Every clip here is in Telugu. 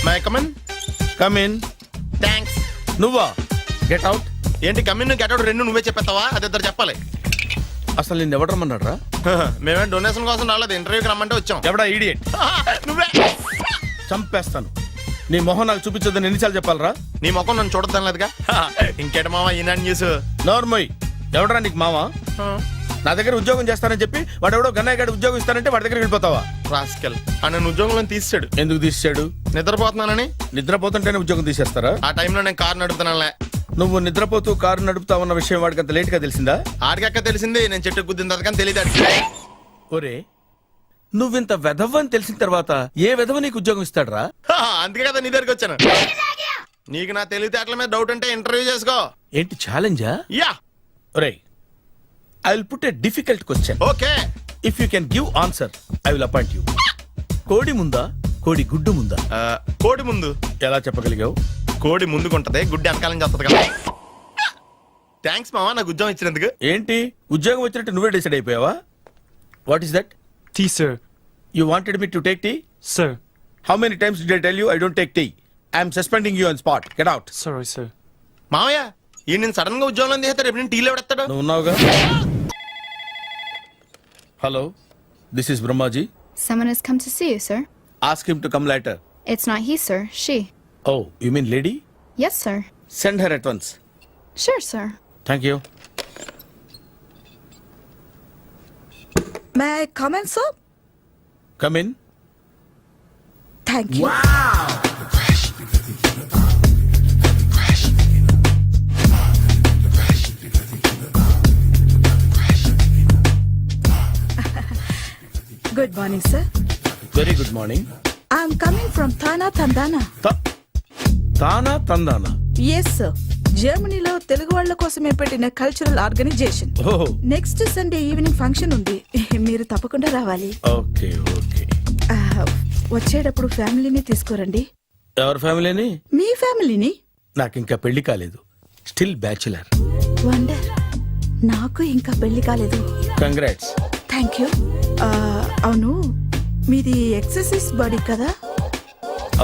My come on. Come in. Thanks. నువ్వా? Get out. ఏంటి కమిన్ గెట్ అవుట్ రెండు నువ్వే చెప్పేస్తావా? అది ఇద్దరు చెప్పాలి. అసలు నిన్ను ఎవడు రమ్మన్నాడు రా? మేమే డొనేషన్ కోసం రాలేదు, ఇంటర్వ్యూకి రమ్మంటే వచ్చాం. ఎవడా ఈడియట్? నువ్వే. చంపేస్తాను. నీ మొహం నాకు చూపించొద్దని ఎన్నిసార్లు చెప్పాలరా? నీ ముఖం నన్ను చూడద్దాం లేదుగా. ఇంకేట మామ ఈనాడు న్యూస్. నోర్మోయ్. ఎవడరా నీకు మావా? నా దగ్గర ఉద్యోగం చేస్తానని చెప్పి వాడు ఎవడో గన్నయ్య గారి ఉద్యోగం ఇస్తానంటే వాడి దగ్గర వెళ్ళిపోతావా? రాస్కెల్. నన్ను ఉద్యోగంలో తీసాడు. ఎందుకు తీసాడు? నిద్రపోతున్నానని. నిద్రపోతుంటేనే ఉద్యోగం తీసేస్తారా? ఆ టైంలో నేను కారు నడుపుతున్నానులే. నువ్వు నిద్రపోతూ కారు నడుపుతావన్న విషయం వాడికి అంత లేట్ గా తెలిసిందా? ఆడికక్క తెలిసింది, నేను చెట్టు గుద్దిన తర్వాత కానీ తెలియదు ఆడికి. ఒరే, నువ్వింత వెధవ్ అని తెలిసిన తర్వాత ఏ వెధవ నీకు ఉద్యోగం ఇస్తాడరా? అందుకే కదా నీ దగ్గరికి వచ్చాను. నీకు నా తెలివితేటల మీద డౌట్ అంటే ఇంటర్వ్యూ చేసుకో. ఏంటి ఛాలెంజా? యా. ఒరే, I will put a difficult question. Okay. If you can give answer I will appoint you. కోడి ముందా, కోడి గుడ్డు ముందా? కోడి ముందు. ఎలా చెప్పగలిగావు? కోడి ముందుకుంటది, గుడ్డి వెనకాలని చేస్తుంది కదా. థ్యాంక్స్ మామా నాకు ఉద్యోగం ఇచ్చినందుకు. ఏంటి ఉద్యోగం వచ్చినట్టు నువ్వే డిసైడ్ అయిపోయావా? What is that? Tea, sir. You wanted me to take tea? Sir. How many times did I tell you I don't take tea? I am suspending you on spot. Get out. Sorry, sir. మామయ్య ఈ నేను సడన్ గా ఉద్యోగంలో తీస్తాడు, రేపు నేను టీలో పెడతాడు. నువ్వు ఉన్నావుగా. Hello, this is Brahmaji. Someone has come to see you, sir. Ask him to come later. It's not he, sir. She. Oh, you mean lady? Yes, sir. Send her at once. Sure, sir. Thank you. May I come in, sir? Come in. Thank you. Good morning, sir. Very good morning. I'm coming from Thana, Tandana. తానా తందానా? Yes, sir. జర్మనీలో తెలుగు వాళ్ళ కోసమే పెట్టిన కల్చరల్ ఆర్గనైజేషన్. ఓహో, నెక్స్ట్ సండే ఈవినింగ్ ఫంక్షన్ ఉంది, మీరు తప్పకుండా రావాలి. Okay okay. వచ్చేటప్పుడు ఫ్యామిలీని తీసుకురండి. ఎవరి ఫ్యామిలీని? మీ ఫ్యామిలీని. నాకు ఇంకా పెళ్లి కాలేదు, స్టిల్ బ్యాచులర్. వండర్. నాకు ఇంకా పెళ్లి కాలేదు. కంగ్రాట్స్. Thank you. అవును, మీది ఎక్సర్సైజ్ బాడీ కదా?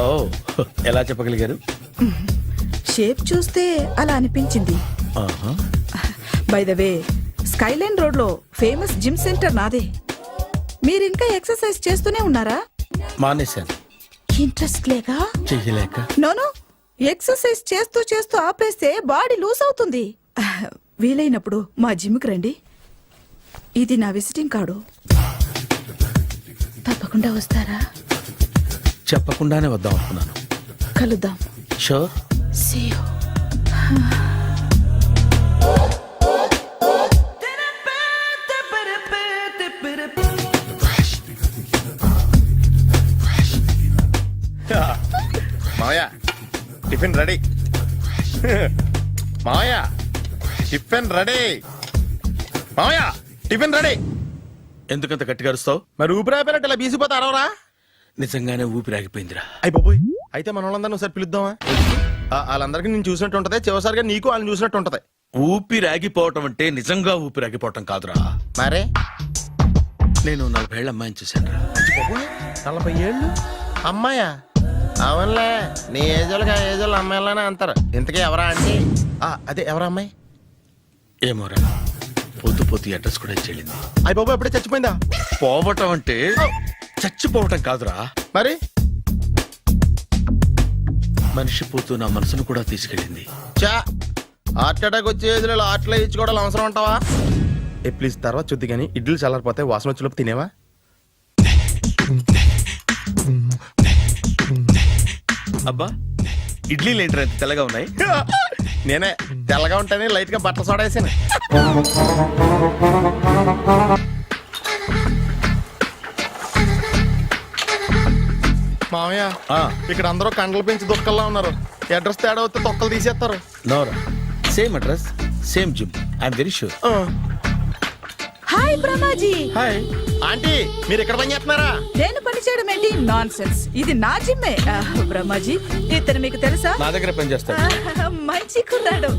ఓ, ఎలా చెప్పగలిగారు? షేప్ చూస్తే అలా అనిపించింది. ఆహా. By the way, Skyline road లో ఫేమస్ జిమ్ సెంటర్ నాదే. మీరు ఇంకా ఎక్సర్సైజ్ చేస్తూనే ఉన్నారా? మానేశాను. ఇంట్రెస్ట్ లేగా? చెయ్యలేక. నోను, ఎక్సర్సైజ్ చేస్తూ చేస్తూ ఆపేస్తే బాడీ లూజ్ అవుతుంది. వీలైనప్పుడు మా జిమ్కి రండి. ఇది నా విజిటింగ్ కార్డు. తప్పకుండా వస్తారా? చెప్పకుండానే వద్దాం అనుకున్నాను. కలుద్దాం. షూర్. See you. మామయ్య టిఫిన్ రెడీ. మామయ్య టిఫిన్ రెడీ. మామయ్య టిఫిన్ రెడీ. ఎందుకంత గట్టిగా అరుస్తావు? మరి ఊపిరి అయిపోయినట్టు ఇలా బీసిపోతే అరవరా? నిజంగానే ఊపిరాగిపోయిందిరా. అయ్యి బాబోయ్, అయితే మన వాళ్ళందరినీ ఒకసారి పిలుద్దామా? వాళ్ళందరికీ నేను చూసినట్టు ఉంటది, చివరిసారిగా నీకు వాళ్ళని చూసినట్టు ఉంటది. ఊపిరాగిపోవటం అంటే నిజంగా ఊపిరాగిపోవటం కాదురా. మరే నేను 40 ఏళ్ల అమ్మాయిని చూశాను రా. 40 ఏళ్ళు అమ్మాయా? అవునులే, నీ ఏజోళ్ళకి ఆ ఏజోళ్ళు అమ్మాయిలానే అంటారు. ఇంతకీ ఎవరా అంటే? అదే ఎవరా అమ్మాయి? ఏమోరా, పొద్దు పొద్దు అడ్రస్ కూడా చెల్లింది. అయ్యి బాబు ఎప్పుడే చచ్చిపోయిందా? పోవటం అంటే చచ్చిపోవటం కాదురా, మరి మనిషి పోతూ నా మనసును కూడా తీసుకెళ్ళింది. చా, హార్ట్ అటాక్ వచ్చే ఏజ్లో హార్ట్లో ఇచ్చుకోవడం అవసరం అంటావా? ప్లీజ్ తర్వాత చూద్ది కానీ ఇడ్లీలు చల్లారిపోతే వాసన వచ్చేలోపు తినేవా? అబ్బా, ఇడ్లీలు ఏంటి అంత తెల్లగా ఉన్నాయి? నేనే తెల్లగా ఉంటానే లైట్ గా బట్టలు సోడా వేసాను. మామయ్య, ఇక్కడ అందరూ కండలు పెంచి దుక్కల్లా ఉన్నారు. అడ్రస్ తేడా వస్తే తొక్కలు తీసేస్తారు. నోరా, same address, same gym. I'm very sure. Hi Brahmaji. Hi aunty, మీరు ఇక్కడ పని చేస్తున్నారా? నేను పని చేయడం ఏంటి? Nonsense. ఇది నా జిమ్మే. బ్రహ్మాజీ, ఇతను మీకు తెలుసా? నా దగ్గర పని చేస్తాడు. మంచి కుర్రాడు.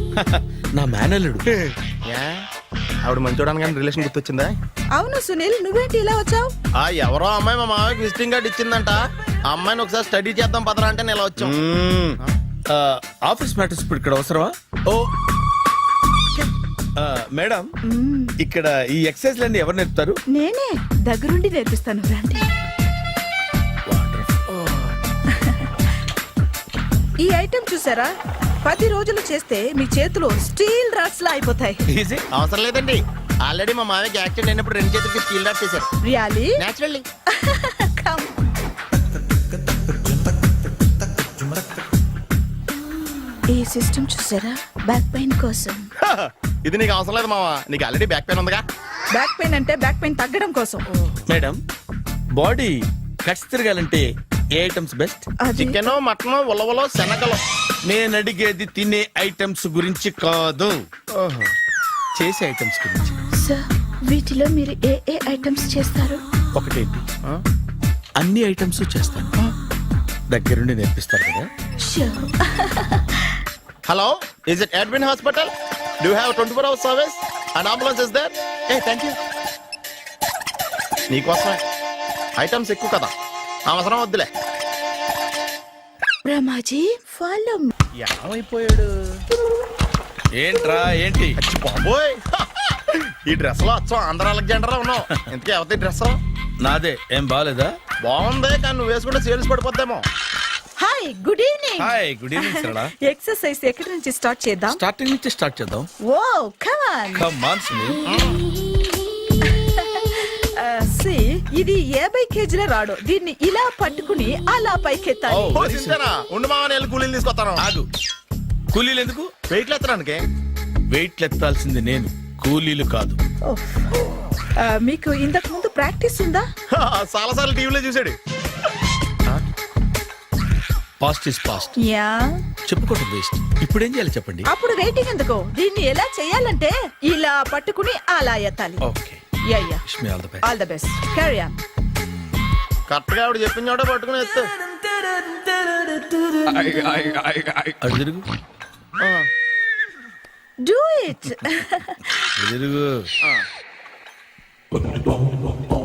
నా మేనల్లుడు. ఆవిడ మంచి చూడడానికి రిలేషన్ గుర్తొచ్చిందా? అవును సునీల్, నువ్వేంటి ఇలా వచ్చావు? ఎవరో అమ్మాయి మా మామయ్యకి విజిటింగ్ కార్డు ఇచ్చిందంట. ఆ అమ్మాయిని ఒకసారి స్టడీ చేద్దాం పదరా అంటే నేను ఇలా వచ్చాం. ఆఫీస్ మ్యాటర్స్ ఇప్పుడు ఇక్కడ అవసరమా? ఓ మేడం, ఇక్కడ ఈ ఎక్సర్సైజ్ ఎవరు నేర్పుతారు? నేనే దగ్గరుండి నేర్పిస్తాను రండి. ఈ ఐటెం చూసారా, 10 రోజులు చేస్తే మీ చేతులు స్టీల్ రాట్స్ లా అయిపోతాయి. ఈజీ. అవసరం లేదండి, ఆల్రెడీ మా మామయ్యకి యాక్సిడెంట్ అయినప్పుడు 2 చేతులకి స్టీల్ డాట్ చేశారు. రియాలీ? నేచురల్లీ. ఈ సిస్టమ్ చూసారా, బ్యాక్ పెయిన్ కోసం. ఇది నీకు అవసరం లేదు మావా, నీకు ఆల్రెడీ బ్యాక్ పెయిన్ ఉందిగా. బ్యాక్ పెయిన్ అంటే బ్యాక్ పెయిన్ తగ్గడం కోసం. మేడం, బాడీ కట్స్ తిరగాలంటే ఏ ఐటమ్స్ బెస్ట్? అది చికెన్, మటన్, ఉలవలో, శనగలు. నేను అడిగేది తినే ఐటమ్స్ గురించి కాదు, చేసే ఐటమ్స్ గురించి. సార్, వీటిలో మీరు ఏ ఏ ఐటమ్స్ చేస్తారు? ఒకటేంటి, అన్ని ఐటమ్స్ చేస్తాను. దగ్గరుండి నేర్పిస్తారు కదా. Sure. Hello, is it admin hospital? Do have 24 hours service? And ambulance is there? A thank you. నీకోసమే, ఐటమ్స్ ఎక్కువ కదా, అవసరం వద్దులే. బ్రహ్మాజీ, ఫాలో. ఏమైపోయాడు? ఏంట్రా ఏంటి? అచ్చి బాబోయ్, ఈ డ్రెస్ లో అచ్చం ఆంధ్ర అలెగ్జాండర్ ఉన్నావు. ఇంతకీ ఎవరి డ్రెస్? నాదే. ఏం బాగాలేదా? బాగుంది, కానీ నువ్వు వేసుకుంటే సేల్స్ పడిపోద్దేమో. Hi, good evening. Hi, good evening Sarala. Exercise ఎక్కడి నుంచి స్టార్ట్ చేద్దాం? స్టార్టింగ్ నుంచి స్టార్ట్ చేద్దాం. Oh come on. Come on Sunil. ఇది 50 కేజీల రాడు. దీన్ని ఇలా పట్టుకుని అలా పైకెత్తాలి. Oh. ఓ, సింతేనా? ఉండు మామ, నేను కూలీలు తీసుకొస్తాను. ఆగు. కూలీలు ఎందుకు? వెయిట్లు ఎత్తడానికి. వెయిట్ ఎత్తాల్సింది నేను, కూలీలు కాదు. మీకు ఇంతకు ముందు ప్రాక్టీస్ ఉందా? చాలా సార్లు టీవీలో చూసాడు. Past is past. యా. చెప్పుకోవడం వేస్ట్. ఇప్పుడు ఏం చేయాలి చెప్పండి. అప్పుడు వెయిటింగ్ ఎందుకు? దీన్ని ఎలా చేయాలంటే ఇలా పట్టుకుని అలా ఎత్తాలి. Okay, yeah yeah. Wish me all the best. All the best. Carry on. Correct గా ఆవిడ చెప్పిన చోట పట్టుకుని ఎత్తు. అటు తిరుగు, డూ ఇట్. అటు తిరుగు.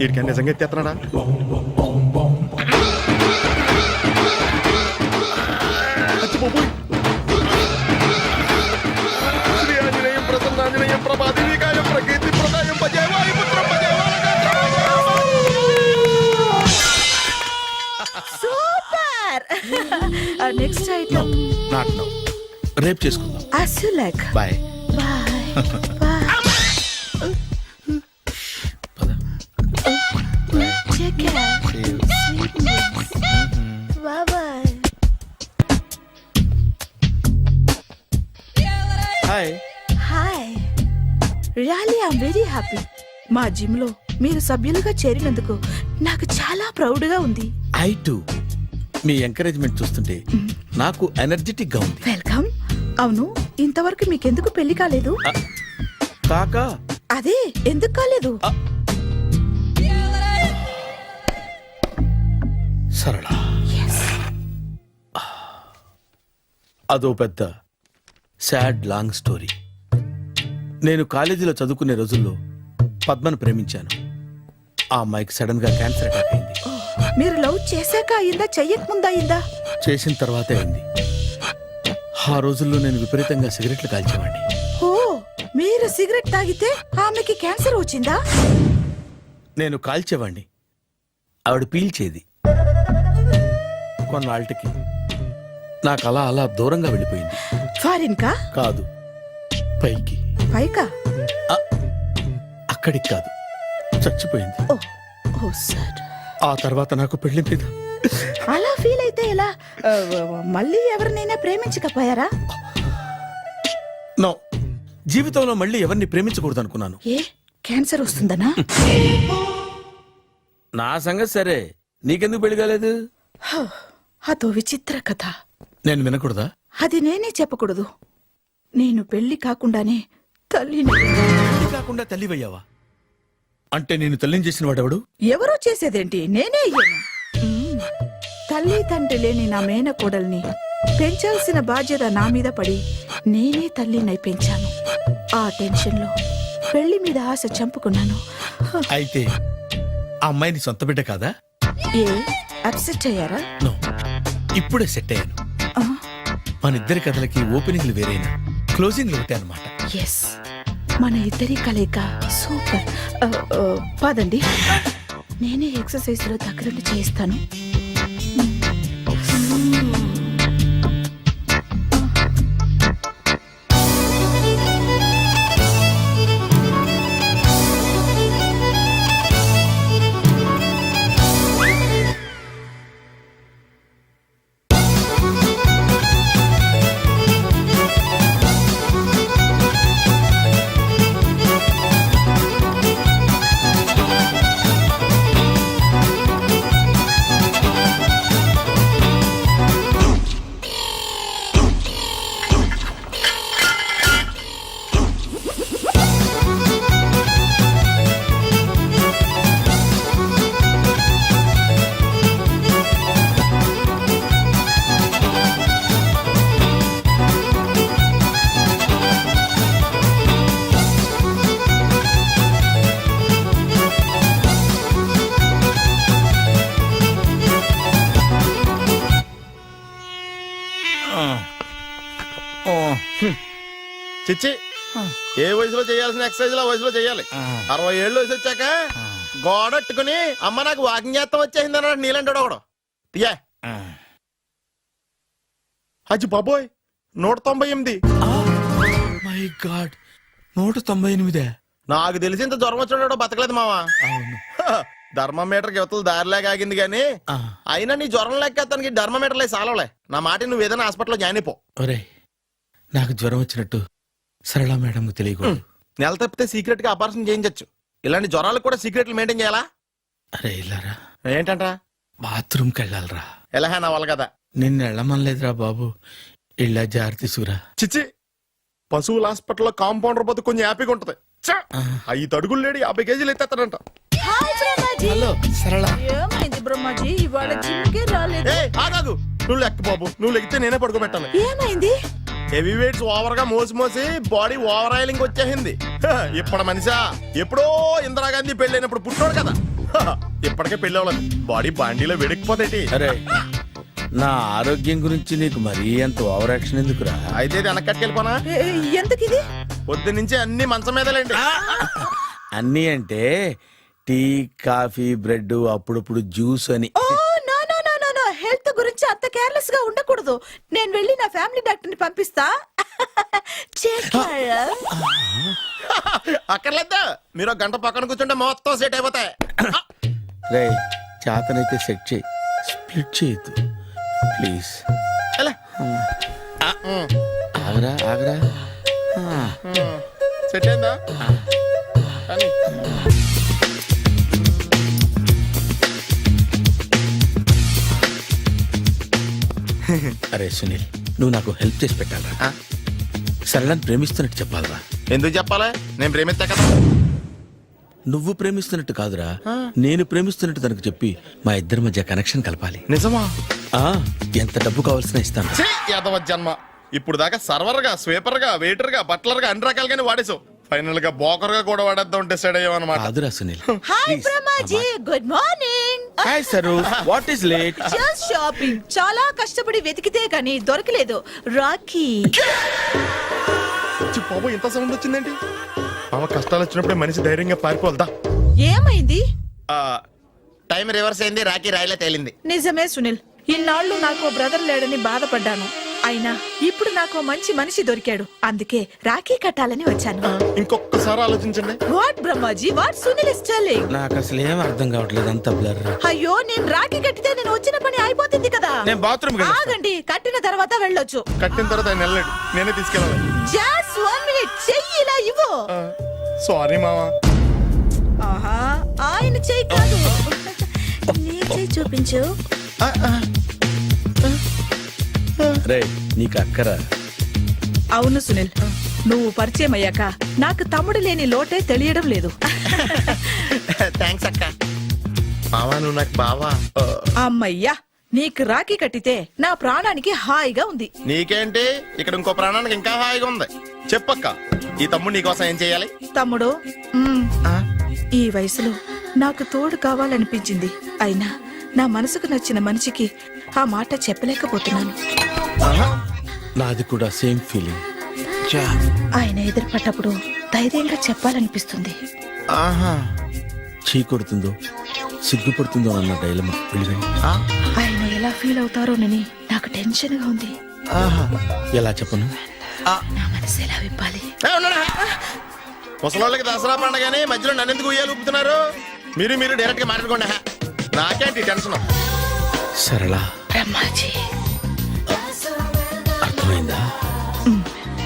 వీడికి నిజంగా ఎత్తేస్తున్నాడా? శ్రీ ఆంజనేయం ప్రసన్నాంజనేయం ప్రభాదేవికాయం ప్రకీర్తి ప్రదాయం భజే వాయుపుత్రం భజే super. Next item not now, రేపు చేసుకుందాం. as you like. Bye. Bye. Bye. పద. Take care. Sweet dreams. Bye bye. Hi. Hi. Really, I'm very happy. మా జిమ్ లో మీరు సభ్యులుగా చేరినందుకు నాకు చాలా ప్రౌడ్ గా ఉంది. I to. మీ ఎంకరేజ్మెంట్ చూస్తుంటే నాకు ఎనర్జెటిక్ గా ఉంది. వెల్కమ్. అవును, ఇంతవరకు మీకెందుకు పెళ్లి కాలేదు? కాకా, అదే ఎందుకు కాలేదు? సరళ, అదో పెద్ద సాడ్ లాంగ్ స్టోరీ. నేను కాలేజీలో చదువుకునే రోజుల్లో పద్మను ప్రేమించాను. ఆ అమ్మాయికి సడన్ గా క్యాన్సర్ అటాక్ అయింది. మీరు లవ్ చేశాక అయిందా, చెయ్యక ముందా అయిందా? చేసిన తర్వాతే అయింది. ఆ రోజుల్లో నేను విపరీతంగా సిగరెట్లు కాల్చేవాడిని. ఓ, మీరు సిగరెట్ తాగితే ఆమెకి క్యాన్సర్ వచ్చిందా? నేను కాల్చేవాడిని, ఆవిడ పీల్చేది. కొన్నాళ్ళకి నాకు అలా అలా దూరంగా వెళ్ళిపోయింది. ఫారిన్ కా? కాదు, పైకి. పైకా? అక్కడికి కాదు, చచ్చిపోయింది. ఓ, ఓ సార్. ఆ తర్వాత నాకు పెళ్లి మీద అలా ఫీల్ అయితే ఎలా? మళ్ళీ ఎవరినైనా ప్రేమించకపోయారా? నో, జీవితంలో మళ్ళీ ఎవరిని ప్రేమించకూడదు అనుకున్నాను. ఏ, క్యాన్సర్ వస్తుందనా? నా సంగతి సరే, నీకెందుకు పెళ్లి కాలేదు? అదో విచిత్ర కథ. నేను వినకూడదా? అది నేనే చెప్పకూడదు. నేను పెళ్లి కాకుండానే తల్లిని. పెళ్లి కాకుండా తల్లివయ్యావా? అంటే నేను తల్లిని చేసిన వాడెవడు? ఎవరో చేసేదేంటి, నేనే అయ్యాను. తల్లి తండ్రి లేని నా మేనకోడల్ని పెంచాల్సిన బాధ్యత నా మీద పడి నేనే తల్లినై పెంచాను. ఆ టెన్షన్లో పెళ్లి మీద ఆశ చంపుకున్నాను. అయితే ఆ అమ్మాయిని సొంత బిడ్డ కాదా? ఏ, అప్సెట్ అయ్యారా? నో, ఇప్పుడే సెట్ అయ్యాను. ఆ, మన ఇద్దరి కథలకి ఓపెనింగ్లు వేరైనా క్లోజింగ్లు ఒకటే అనమాట. ఎస్, మన ఇద్దరి కలయిక సూపర్. పదండి, నేనే ఎక్సర్సైజ్ లో దగ్గరుండి చేయిస్తాను. చిచ్చి, ఏ వయసులో చేయాల్సిన ఎక్సర్సైజ్ ఆ వయసులో చేయాలి. 60 ఏళ్ళు వయసు వచ్చాక గోడట్టుకుని అమ్మ నాకు వాకింగ్ చేస్తాం వచ్చేసింది అన్నాడు నీలంటాడు ఒకడు. తీయా అచ్చి బాబోయ్, 198. My God, 198. నాకు తెలిసి ఇంత జ్వరం వచ్చాడో బతకలేదు మావా. అవును. ధర్మమీటర్ యువతలు దారిలాగా ఆగింది గానీ అయినా నీ జ్వరం లెక్క అతనికి ధర్మమీటర్లే సాలవలే. నా మాట నువ్వు ఏదైనా హాస్పిటల్లో జాయిన్ అయిపో. ఒరేయ్, నాకు జ్వరం వచ్చినట్టు సరళ మేడం తెలియకూడదు. నెల తప్పితే సీక్రెట్ గా ఆపరేషన్ చేయించచ్చు. ఇలాంటి జ్వరాలకు కూడా సీక్రెట్లు మెయింటైన్ చేయాలా? అరే ఇల్లారా, ఏంటంట? బాత్రూమ్కి వెళ్ళాలరా. ఎలా నా వాళ్ళ కదా. నిన్ను వెళ్ళమనలేదురా బాబు, ఇళ్ళ జాగ్రత్త తీసుకురా. చిచ్చి, పశువుల హాస్పిటల్లో కాంపౌండర్ పోతే కొంచెం హ్యాపీగా ఉంటది. 5 అడుగులు లేడి 50 కేజీలు ఎత్తేస్తాడంట. హలో సరళ. ఏమైంది బ్రహ్మాజీ, ఇవాళ జిమ్కే రాలేదు? ఆగాదు, నువ్వు లెక్క బాబు, నువ్వు లెక్కితే నేనే పడుకోబెట్టాలి. ఏమైంది? హెవీ వెయిట్స్ ఓవర్ గా మోసి బాడీ ఓవర్ ఆయిలింగ్ వచ్చేసింది. ఇప్పుడు మనిషా ఎప్పుడో ఇందిరాగాంధీ పెళ్ళైనప్పుడు పుట్టాడు కదా, ఇప్పటికే పెళ్ళి అవ్వలేదు. బాడీ బాండీలో వెడికిపోతేటి. అరే, నా ఆరోగ్యం గురించి నీకు మరీ అంత ఓవర్ యాక్షన్ ఎందుకురా? అయితే ఇది వెనక్కట్టుకెళ్ళిపోనా? ఎందుకిది? పొద్దు నుంచి అన్ని మంచం మీదలేండి. అన్నీ అంటే టీ, కాఫీ, బ్రెడ్, అప్పుడప్పుడు జ్యూస్ అని. Oh no no no no no, health గురించి అంత కేర్లెస్ గా ఉండకూడదు. నేను వెళ్ళి నా ఫ్యామిలీ డాక్టర్ ని పంపిస్తా. అక్కర్లేద్దా, మీరు 1 గంట పక్కన కూర్చుంటే మొత్తం సెట్ అయిపోతాయి. రే, చేతనైతే సెట్ చేయి, స్ప్లిట్ చేయొద్దు ప్లీజ్. ఎలా? ఆగరా ఆగరా. సెట్ అయిందా? కానీ అరే సునీల్, నువ్వు నాకు హెల్ప్ చేసి పెట్టాలరా. సరళని ప్రేమిస్తున్నట్టు చెప్పాలరా. ఎందుకు చెప్పాలి? నేను ప్రేమిస్తా కదా. నువ్వు ప్రేమిస్తున్నట్టు కాదురా, నేను ప్రేమిస్తున్నట్టు తనకు చెప్పి మా ఇద్దరి మధ్య కనెక్షన్ కలపాలి. నిజమా? ఆ, ఎంత డబ్బు కావాల్సిన ఇస్తాను. యాదవ జన్మ. ఇప్పుడు దాకా సర్వర్ గా, స్వీపర్ గా, వెయిటర్ గా, బట్లర్ గా అన్ని రకాలుగానే వాడేసావు. ఫైనల్ గా బోకర్ గా కూడా వాడేద్దాం డిసైడ్ అయ్యామన్నమాట. కాదురా Sunil. Hi Brahmaji, good morning. Hi sir, what is late? Just shopping. చాలా కష్టపడి వెతికితే గానీ దొరకలేదు. రాఖీ. బాబు, ఇంత సౌండ్ వచ్చిందేంటి? మామ, కష్టాలు వచ్చినప్పుడే మనిషి ధైర్యంగా పారిపోల్దా. ఏమైంది? టైం రివర్స్ అయింది, రాఖీ రాయిలా తేలింది. నిజమే సునీల్, ఇన్నాళ్ళు నాకు బ్రదర్ లేడని బాధపడ్డాను. అయినా ఇప్పుడు నాకు మంచి మనిషి దొరికాడు. అందుకే రాఖీ కట్టాలని వచ్చాను. ఇంకొకసారి ఆలోచించండి. What Brahmaji, what Sunil is telling? నాకు అసలు ఏం అర్థం కావట్లేదు, అంత బ్లర్. అయ్యో, నేను రాఖీ కట్టితే నేను వచ్చిన పని అయిపోతుంది కదా. నేను బాత్రూమ్ ఆగండి, కట్టిన తర్వాత వెళ్ళొచ్చు. కట్టిన తర్వాత ఆయన వెళ్ళండి, నేనే తీసుకెళ్ళాలి. జస్ట్ 1 మినిట్, చెయ్యి ఇలా ఇవ్వు. సారీ మావా. ఆహా, ఆయన చెయ్యి కాదు, నీ చెయ్యి చూపించు. రే, నీకు అక్కరా? అవును సునీల్, నువ్వు పరిచయం అయ్యాక నాకు తమ్ముడు లేని లోటే తెలియడం లేదు. థ్యాంక్స్ అక్క. మావా, నువ్వు నాకు బావా. అమ్మయ్యా, నీకు రాఖీ కట్టితే నా ప్రాణానికి హాయిగా ఉంది. నీకేంటి, ఇక్కడ ఇంకో ప్రాణానికి ఇంకా హాయిగా ఉంది. చెప్పక్క, ఈ తమ్ముడు నీకోసం ఏం చేయాలి? తమ్ముడు, ఈ వయసులో నాకు తోడు కావాలనిపించింది. అయినా నా మనసుకు నచ్చిన మనిషికి ఆ మాట చెప్పలేకపోతున్నాను. నాది కూడా సేమ్ ఫీలింగ్. ఆయన ఎదురుపడ్డప్పుడు ధైర్యంగా చెప్పాలనిపిస్తుంది. ఆహా చీ కొడుతుందో సిగ్గుపడుతుందో అన్న డైలమా వెళ్ళిపోయింది. ఆయన ఎలా ఫీల్ అవుతారోనని నాకు టెన్షన్ గా ఉంది. ఆహా ఎలా చెప్పను? నా మనసు ఎలా విప్పాలి? ముసలోళ్ళకి దసరా పండగని మధ్యలో నన్ను ఎందుకు ఉయ్యాలు ఊపుతున్నారు? మీరు డైరెక్ట్ గా మాట్లాడుకోండి. నాకేంటి టెన్షన్? సరళ బ్రహ్మాజీ, అర్థమైందా?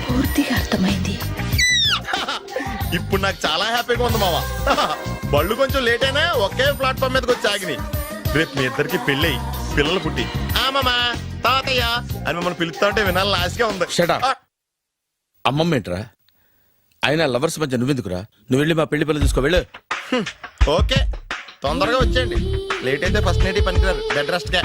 పూర్తిగా అర్థమైంది. ఇప్పుడు నాకు చాలా హ్యాపీగా ఉంది మావా. బళ్ళు కొంచెం లేట్ అయినా ఒకే ప్లాట్ఫామ్ మీదకి వచ్చి ఆగినాయి. రేపు మీ ఇద్దరికి పెళ్ళి పిల్లలు పుట్టి మామా తాతయ్య అని మమ్మల్ని పిలుస్తా ఉంటే వినాలని ఆశగా ఉంది. Shut up. అమ్మమ్మ ఏంట్రా? అయినా లవర్స్ మధ్య నువ్వెందుకురా? నువ్వు వెళ్ళి మా పెళ్లి పిల్లలు తీసుకో వెళ్ళు. ఓకే తొందరగా వచ్చేయండి. లేట్ అయితే ఫస్ట్ నైట్ పనికిరారు. బెడ్ రెస్ట్ గా.